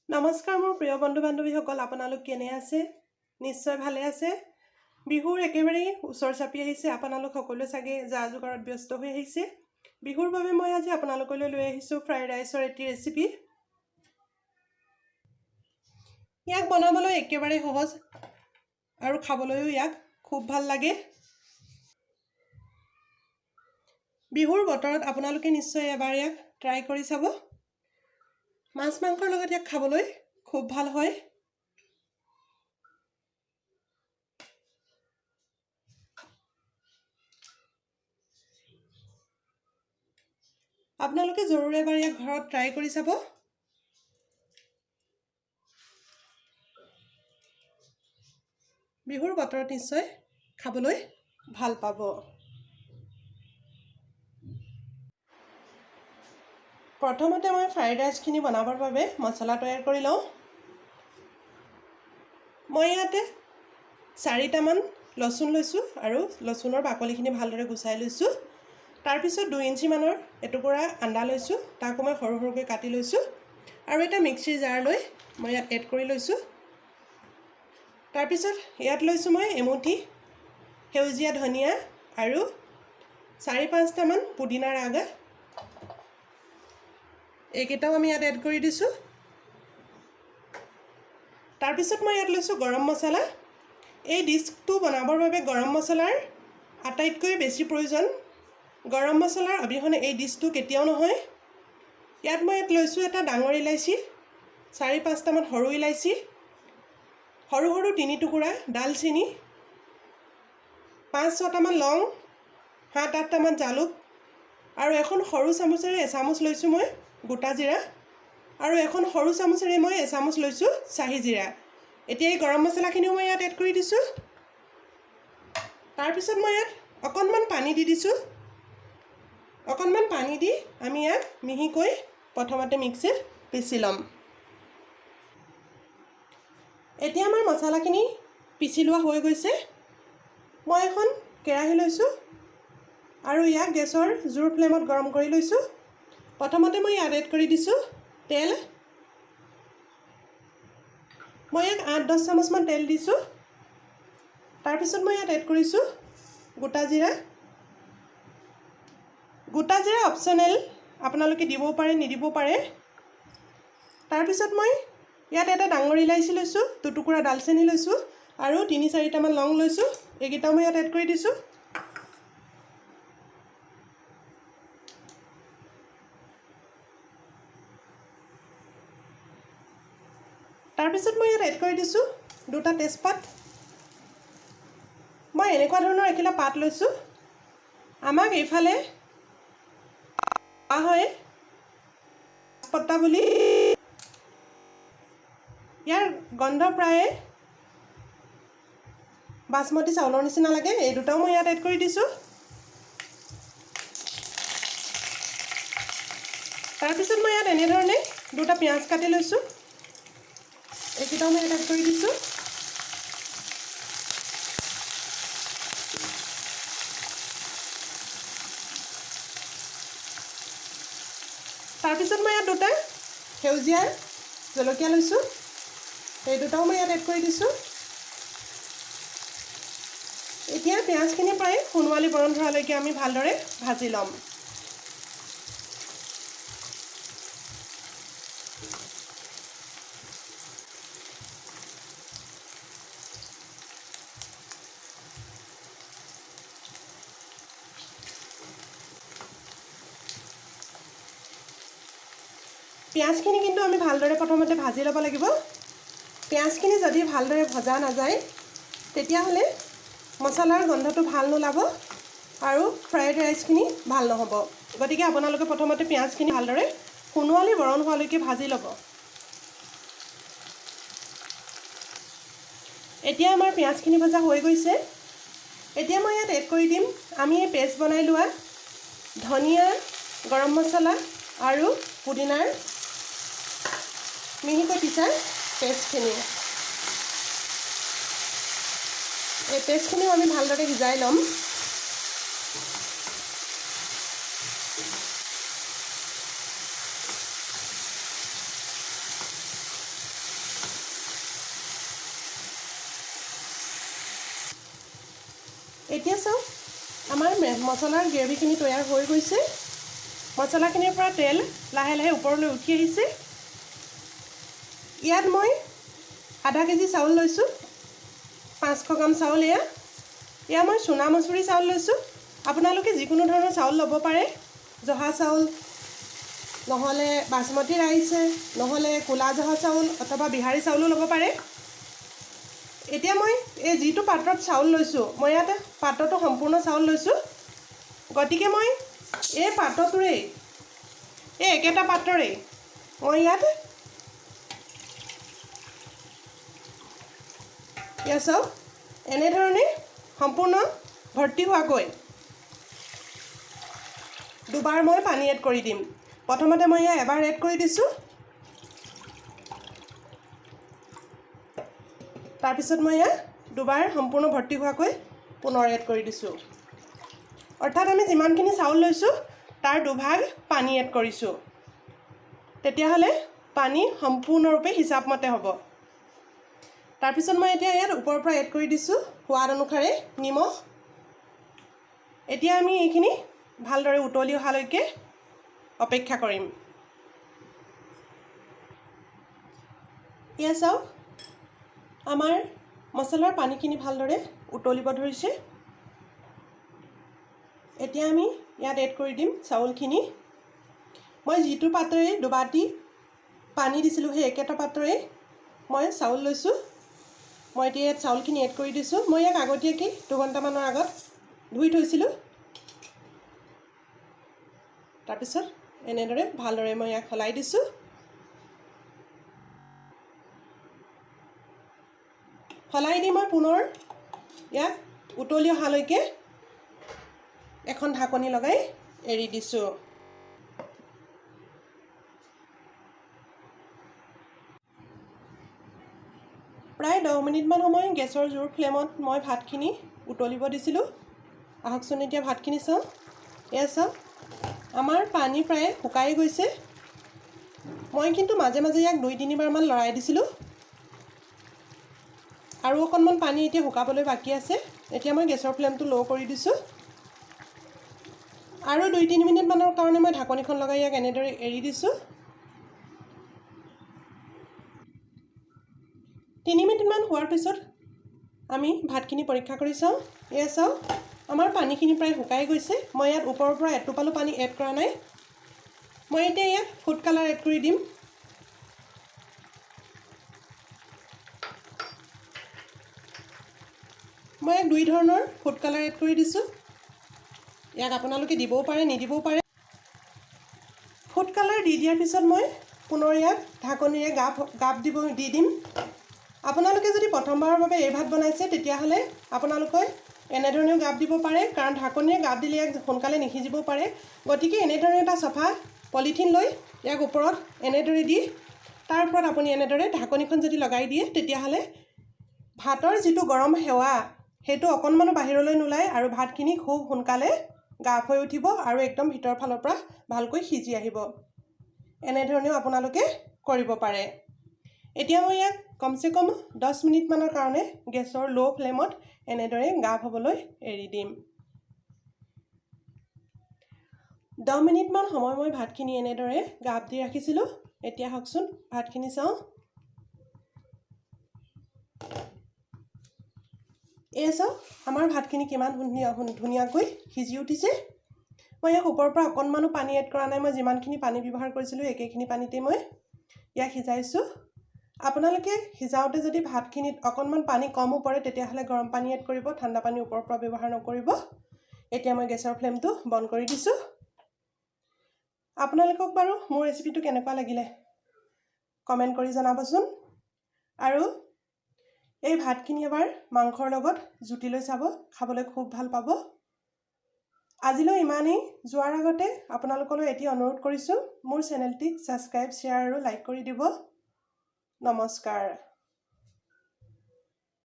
নমস্কাৰ মোৰ প্ৰিয় বন্ধু বান্ধৱীসকল, আপোনালোক কেনে আছে? নিশ্চয় ভালে আছে। বিহুৰ একেবাৰে ওচৰ চাপি আহিছে। আপোনালোক সকলোৱে চাগে যা যোগাৰত ব্যস্ত হৈ আহিছে। বিহুৰ বাবে মই আজি আপোনালোকলৈ লৈ আহিছোঁ ফ্ৰাইড ৰাইচৰ এটি ৰেচিপি। ইয়াক বনাবলৈ একেবাৰে সহজ আৰু খাবলৈও ইয়াক খুব ভাল লাগে। বিহুৰ বতৰত আপোনালোকে নিশ্চয় এবাৰ ইয়াক ট্ৰাই কৰি চাব। মাছ মাংসৰ লগত ইয়াক খাবলৈ খুব ভাল হয়। আপোনালোকে জৰুৰ এবাৰ ইয়াক ঘৰত ট্ৰাই কৰি চাব। বিহুৰ বতৰত নিশ্চয় খাবলৈ ভাল পাব। প্ৰথমতে মই ফ্ৰাইড ৰাইচখিনি বনাবৰ বাবে মছলা তৈয়াৰ কৰি লওঁ। মই ইয়াতে 4টামান লচুন লৈছোঁ আৰু লচুনৰ বাকলিখিনি ভালদৰে গুচাই লৈছোঁ। তাৰপিছত 2 ইঞ্চিমানৰ এটুকুৰা আদা লৈছোঁ, তাকো মই সৰু সৰুকৈ কাটি লৈছোঁ আৰু এটা মিক্সিৰ জাৰ লৈ মই ইয়াত এড কৰি লৈছোঁ। তাৰপিছত ইয়াত লৈছোঁ মই এমুঠি সেউজীয়া ধনিয়া আৰু 4-5টামান পুদিনাৰ আগা। এইকেইটাও আমি ইয়াত এড কৰি দিছোঁ। তাৰপিছত মই ইয়াত লৈছোঁ গৰম মছলা। এই ডিছটো বনাবৰ বাবে গৰম মছলাৰ আটাইতকৈ বেছি প্ৰয়োজন। গৰম মছলাৰ অবিহনে এই ডিছটো কেতিয়াও নহয়। ইয়াত মই লৈছোঁ এটা ডাঙৰ ইলাচি, 4-5টামান সৰু ইলাচি, সৰু সৰু 3 টুকুৰা ডালচেনি, 5-6টামান লং, 7-8টামান জালুক আৰু এখন সৰু চামুচেৰে এচামুচ লৈছোঁ মই গোটা জিৰা আৰু এখন সৰু চামুচেৰে মই এচামুচ লৈছোঁ চাহি জিৰা। এতিয়া এই গৰম মছলাখিনিও মই ইয়াত এড কৰি দিছোঁ। তাৰপিছত মই ইয়াত অকণমান পানী দি দিছোঁ। অকণমান পানী দি আমি ইয়াক মিহিকৈ প্ৰথমতে মিক্সিত পিচি ল'ম। এতিয়া আমাৰ মছলাখিনি পিচি লোৱা হৈ গৈছে। মই এখন কেৰাহী লৈছোঁ আৰু ইয়াক গেছৰ জোৰ ফ্লেমত গৰম কৰি লৈছোঁ। প্ৰথমতে মই ইয়াত এড কৰি দিছোঁ তেল। মই ইয়াক 8-10 চামুচমান তেল দিছোঁ। তাৰপিছত মই ইয়াত এড কৰিছোঁ গোটা জিৰা। গোটা জিৰা অপশ্যনেল, আপোনালোকে দিবও পাৰে নিদিবও পাৰে। তাৰপিছত মই ইয়াত এটা ডাঙৰ ইলাচি লৈছোঁ, 2 টুকুৰা ডালচেনি লৈছোঁ আৰু 3-4টামান লং লৈছোঁ। এইকেইটাও মই ইয়াত এড কৰি দিছোঁ। তাৰপিছত মই ইয়াত এড কৰি দিছোঁ 2টা তেজপাত। মই এনেকুৱা ধৰণৰ এখিলা পাত লৈছোঁ। আমাক এইফালে কোৱা হয় তেজপত্তা বুলি। ইয়াৰ গন্ধ প্ৰায়ে বাসমতি চাউলৰ নিচিনা লাগে। এই দুটাও মই ইয়াত এড কৰি দিছোঁ। তাৰপিছত মই ইয়াত এনেধৰণে 2টা পিঁয়াজ কাটি লৈছোঁ। এইকেইটাও মই ইয়াত এড কৰি দিছোঁ। তাৰপিছত মই ইয়াত 2টা সেউজীয়া জলকীয়া লৈছোঁ। এই দুটাও মই ইয়াত এড কৰি দিছোঁ। এতিয়া পিঁয়াজখিনি প্ৰায় সোণোৱালী বৰণ ধৰালৈকে আমি ভালদৰে ভাজি ল'ম। পিঁয়াজখিনি কিন্তু আমি ভালদৰে প্ৰথমতে ভাজি ল'ব লাগিব। পিঁয়াজখিনি যদি ভালদৰে ভজা নাযায় তেতিয়াহ'লে মছলাৰ গন্ধটো ভাল নোলাব আৰু ফ্ৰাইড ৰাইচখিনি ভাল নহ'ব। গতিকে আপোনালোকে প্ৰথমতে পিঁয়াজখিনি ভালদৰে সোণোৱালী বৰণ হোৱালৈকে ভাজি ল'ব। এতিয়া আমাৰ পিঁয়াজখিনি ভজা হৈ গৈছে। এতিয়া মই ইয়াত এড কৰি দিম আমি এই পেষ্ট বনাই লোৱা ধনিয়া, গৰম মছলা আৰু পুদিনাৰ মিহিকৈ পিছা পেষ্টখিনি। এই পেষ্টখিনিও আমি ভালদৰে সিজাই ল'ম। এতিয়া চাওক আমাৰ মছলাৰ গ্ৰেভিখিনি তৈয়াৰ হৈ গৈছে। মছলাখিনিৰ পৰা তেল লাহে লাহে ওপৰলৈ উঠি আহিছে। ইয়াত মই আধা কেজি চাউল লৈছোঁ, 500 গ্ৰাম চাউল। এয়া মই চুনা মচুৰি চাউল লৈছোঁ। আপোনালোকে যিকোনো ধৰণৰ চাউল ল'ব পাৰে, জহা চাউল নহ'লে বাসমতি ৰাইচ, নহ'লে ক'লা জহা চাউল অথবা বিহাৰী চাউলো ল'ব পাৰে। এতিয়া মই এই যিটো পাত্ৰত চাউল লৈছোঁ, মই ইয়াত পাত্ৰটো সম্পূৰ্ণ চাউল লৈছোঁ। গতিকে মই এই পাত্ৰটোৰেই, এই একেটা পাত্ৰৰেই মই ইয়াত চাওক এনেধৰণে সম্পূৰ্ণ ভৰ্তি হোৱাকৈ দুবাৰ মই পানী এড কৰি দিম। প্ৰথমতে মই ইয়াত এবাৰ এড কৰি দিছোঁ, তাৰপিছত মই ইয়াত দুবাৰ সম্পূৰ্ণ ভৰ্তি হোৱাকৈ পুনৰ এড কৰি দিছোঁ। অৰ্থাৎ আমি যিমানখিনি চাউল লৈছোঁ তাৰ দুভাগ পানী এড কৰিছোঁ। তেতিয়াহ'লে পানী সম্পূৰ্ণৰূপে হিচাপমতে হ'ব। তাৰপিছত মই এতিয়া ইয়াত ওপৰৰ পৰা এড কৰি দিছোঁ সোৱাদ অনুসাৰে নিমখ। এতিয়া আমি এইখিনি ভালদৰে উতলি অহালৈকে অপেক্ষা কৰিম। এয়া চাওক আমাৰ মছলাৰ পানীখিনি ভালদৰে উতলিব ধৰিছে। এতিয়া আমি ইয়াত এড কৰি দিম চাউলখিনি। মই যিটো পাত্ৰৰে দুবাটি পানী দিছিলোঁ সেই একেটা পাত্ৰৰে মই চাউল লৈছোঁ। মই এতিয়া ইয়াত চাউলখিনি এড কৰি দিছোঁ। মই ইয়াক আগতীয়াকৈ 2 ঘণ্টামানৰ আগত ধুই থৈছিলোঁ। তাৰপিছত এনেদৰে ভালদৰে মই ইয়াক সলাই দিছোঁ। সলাই দি মই পুনৰ ইয়াক উতলি অহালৈকে এখন ঢাকনি লগাই এৰি দিছোঁ। প্ৰায় 10 মিনিটমান সময় গেছৰ জোৰ ফ্লেমত মই ভাতখিনি উতলিব দিছিলোঁ। আহকচোন এতিয়া ভাতখিনি চাওঁ। এয়া চাওক আমাৰ পানী প্ৰায় শুকাই গৈছে। মই কিন্তু মাজে মাজে ইয়াক 2-3 বাৰমান লৰাই দিছিলোঁ। আৰু অকণমান পানী এতিয়া শুকাবলৈ বাকী আছে। এতিয়া মই গেছৰ ফ্লেমটো ল' কৰি দিছোঁ। আৰু 2-3 মিনিটমানৰ কাৰণে মই ঢাকনিখন লগাই ইয়াক এনেদৰে এৰি দিছোঁ। 3 মিনিটমান হোৱাৰ পিছত আমি ভাতখিনি পৰীক্ষা কৰি চাওঁ। এয়া চাওক আমাৰ পানীখিনি প্ৰায় শুকাই গৈছে। মই ইয়াত ওপৰৰ পৰা এটোপালো পানী এড কৰা নাই। মই এতিয়া ইয়াত ফুড কালাৰ এড কৰি দিম। মই ইয়াক 2 ধৰণৰ ফুড কালাৰ এড কৰি দিছোঁ। ইয়াক আপোনালোকে দিবও পাৰে, নিদিবও পাৰে। ফুড কালাৰ দি দিয়াৰ পিছত মই পুনৰ ইয়াক ঢাকনিৰে গাপ দি দিম। আপোনালোকে যদি প্ৰথমবাৰৰ বাবে এই ভাত বনাইছে তেতিয়াহ'লে আপোনালোকে এনেধৰণেও গাপ দিব পাৰে, কাৰণ ঢাকনিৰে গাপ দিলে ইয়াক সোনকালে নিসিজিবও পাৰে। গতিকে এনেধৰণে এটা চফা পলিথিন লৈ ইয়াক ওপৰত এনেদৰে দি তাৰ ওপৰত আপুনি এনেদৰে ঢাকনিখন যদি লগাই দিয়ে তেতিয়াহ'লে ভাতৰ যিটো গৰম সেৱা সেইটো অকণমানো বাহিৰলৈ নোলায় আৰু ভাতখিনি খুব সোনকালে গাপ হৈ উঠিব আৰু একদম ভিতৰৰ ফালৰ পৰা ভালকৈ সিজি আহিব। এনেধৰণেও আপোনালোকে কৰিব পাৰে। এতিয়া মই ইয়াক কমচে কম 10 মিনিটমানৰ কাৰণে গেছৰ ল' ফ্লেমত এনেদৰে গাপ হ'বলৈ এৰি দিম। 10 মিনিটমান সময় মই ভাতখিনি এনেদৰে গাপ দি ৰাখিছিলোঁ। এতিয়া হওকচোন ভাতখিনি চাওঁ। এয়া চাওক আমাৰ ভাতখিনি কিমান ধুনীয়াকৈ সিজি উঠিছে। মই ইয়াক ওপৰৰ পৰা অকণমানো পানী এড কৰা নাই। মই যিমানখিনি পানী ব্যৱহাৰ কৰিছিলোঁ একেখিনি পানীতে মই ইয়াক সিজাইছোঁ। আপোনালোকে সিজাওঁতে যদি ভাতখিনিত অকণমান পানী কমো পৰে তেতিয়াহ'লে গৰম পানী এড কৰিব, ঠাণ্ডা পানী ওপৰৰ পৰা ব্যৱহাৰ নকৰিব। এতিয়া মই গেছৰ ফ্লেমটো বন্ধ কৰি দিছোঁ। আপোনালোকক বাৰু মোৰ ৰেচিপিটো কেনেকুৱা লাগিলে কমেণ্ট কৰি জনাবচোন। আৰু এই ভাতখিনি এবাৰ মাংসৰ লগত জুতি লৈ চাব, খাবলৈ খুব ভাল পাব। আজিলৈ ইমানেই। যোৱাৰ আগতে আপোনালোকলৈ এটি অনুৰোধ কৰিছোঁ, মোৰ চেনেলটি ছাবস্ক্ৰাইব, শ্বেয়াৰ আৰু লাইক কৰি দিব। নমস্কাৰ।